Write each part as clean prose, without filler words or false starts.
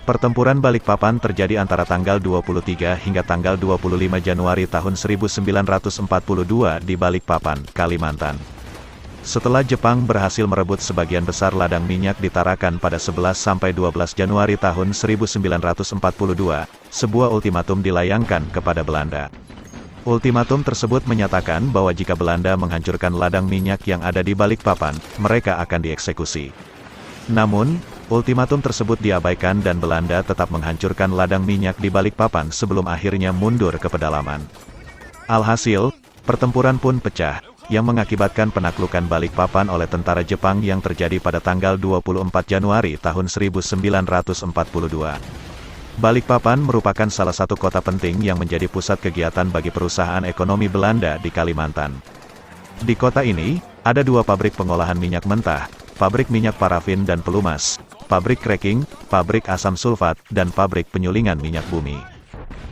Pertempuran Balikpapan terjadi antara tanggal 23 hingga tanggal 25 Januari tahun 1942 di Balikpapan, Kalimantan. Setelah Jepang berhasil merebut sebagian besar ladang minyak di Tarakan pada 11–12 Januari tahun 1942, sebuah ultimatum dilayangkan kepada Belanda. Ultimatum tersebut menyatakan bahwa jika Belanda menghancurkan ladang minyak yang ada di Balikpapan, mereka akan dieksekusi. Namun, ultimatum tersebut diabaikan dan Belanda tetap menghancurkan ladang minyak di Balikpapan sebelum akhirnya mundur ke pedalaman. Alhasil, pertempuran pun pecah, yang mengakibatkan penaklukan Balikpapan oleh tentara Jepang yang terjadi pada tanggal 24 Januari tahun 1942. Balikpapan merupakan salah satu kota penting yang menjadi pusat kegiatan bagi perusahaan ekonomi Belanda di Kalimantan. Di kota ini, ada 2 pabrik pengolahan minyak mentah, pabrik minyak parafin dan pelumas, pabrik cracking, pabrik asam sulfat, dan pabrik penyulingan minyak bumi.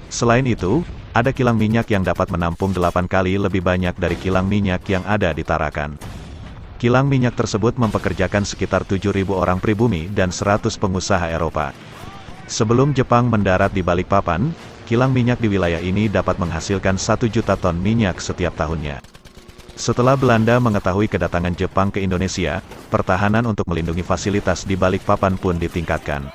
Selain itu, ada kilang minyak yang dapat menampung 8 kali lebih banyak dari kilang minyak yang ada di Tarakan. Kilang minyak tersebut mempekerjakan sekitar 7.000 orang pribumi dan 100 pengusaha Eropa. Sebelum Jepang mendarat di Balikpapan, kilang minyak di wilayah ini dapat menghasilkan 1 juta ton minyak setiap tahunnya. Setelah Belanda mengetahui kedatangan Jepang ke Indonesia, pertahanan untuk melindungi fasilitas di Balikpapan pun ditingkatkan.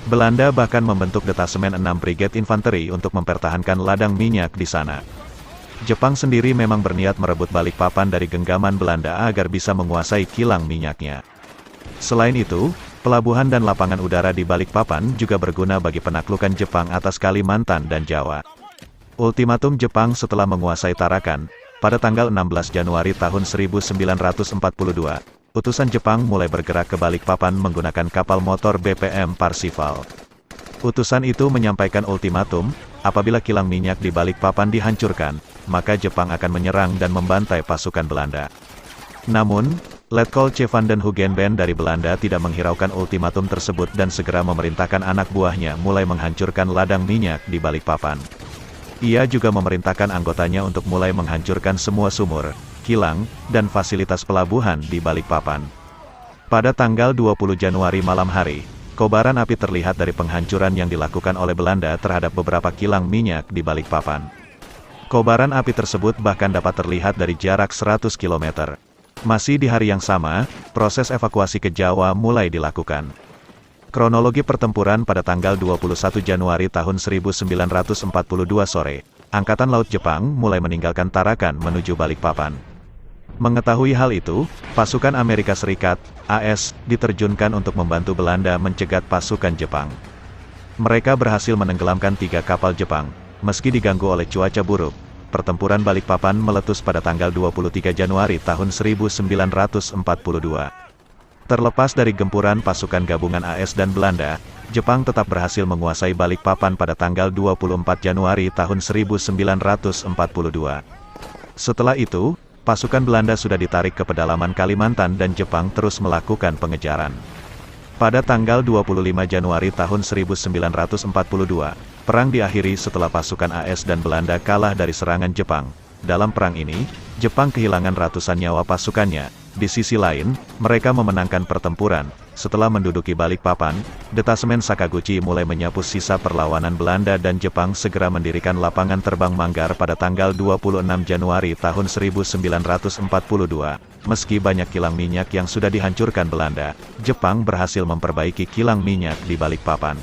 Belanda bahkan membentuk detasemen 6 Brigade Infanteri untuk mempertahankan ladang minyak di sana. Jepang sendiri memang berniat merebut Balikpapan dari genggaman Belanda agar bisa menguasai kilang minyaknya. Selain itu, pelabuhan dan lapangan udara di Balikpapan juga berguna bagi penaklukan Jepang atas Kalimantan dan Jawa. Ultimatum Jepang setelah menguasai Tarakan, pada tanggal 16 Januari tahun 1942, utusan Jepang mulai bergerak ke Balikpapan menggunakan kapal motor BPM Parsival. Utusan itu menyampaikan ultimatum, apabila kilang minyak di Balikpapan dihancurkan, maka Jepang akan menyerang dan membantai pasukan Belanda. Namun, Letkol C. van den Hugenben dari Belanda tidak menghiraukan ultimatum tersebut dan segera memerintahkan anak buahnya mulai menghancurkan ladang minyak di Balikpapan. Ia juga memerintahkan anggotanya untuk mulai menghancurkan semua sumur, kilang, dan fasilitas pelabuhan di Balikpapan. Pada tanggal 20 Januari malam hari, kobaran api terlihat dari penghancuran yang dilakukan oleh Belanda terhadap beberapa kilang minyak di Balikpapan. Kobaran api tersebut bahkan dapat terlihat dari jarak 100 km. Masih di hari yang sama, proses evakuasi ke Jawa mulai dilakukan. Kronologi pertempuran pada tanggal 21 Januari tahun 1942 sore, Angkatan Laut Jepang mulai meninggalkan Tarakan menuju Balikpapan. Mengetahui hal itu, pasukan Amerika Serikat, AS, diterjunkan untuk membantu Belanda mencegat pasukan Jepang. Mereka berhasil menenggelamkan 3 kapal Jepang, meski diganggu oleh cuaca buruk. Pertempuran Balikpapan meletus pada tanggal 23 Januari tahun 1942. Terlepas dari gempuran pasukan gabungan AS dan Belanda, Jepang tetap berhasil menguasai Balikpapan pada tanggal 24 Januari tahun 1942. Setelah itu, pasukan Belanda sudah ditarik ke pedalaman Kalimantan dan Jepang terus melakukan pengejaran. Pada tanggal 25 Januari tahun 1942, perang diakhiri setelah pasukan AS dan Belanda kalah dari serangan Jepang. Dalam perang ini, Jepang kehilangan ratusan nyawa pasukannya. Di sisi lain, mereka memenangkan pertempuran. Setelah menduduki Balikpapan, detasemen Sakaguchi mulai menyapu sisa perlawanan Belanda dan Jepang segera mendirikan lapangan terbang Manggar pada tanggal 26 Januari tahun 1942. Meski banyak kilang minyak yang sudah dihancurkan Belanda, Jepang berhasil memperbaiki kilang minyak di Balikpapan.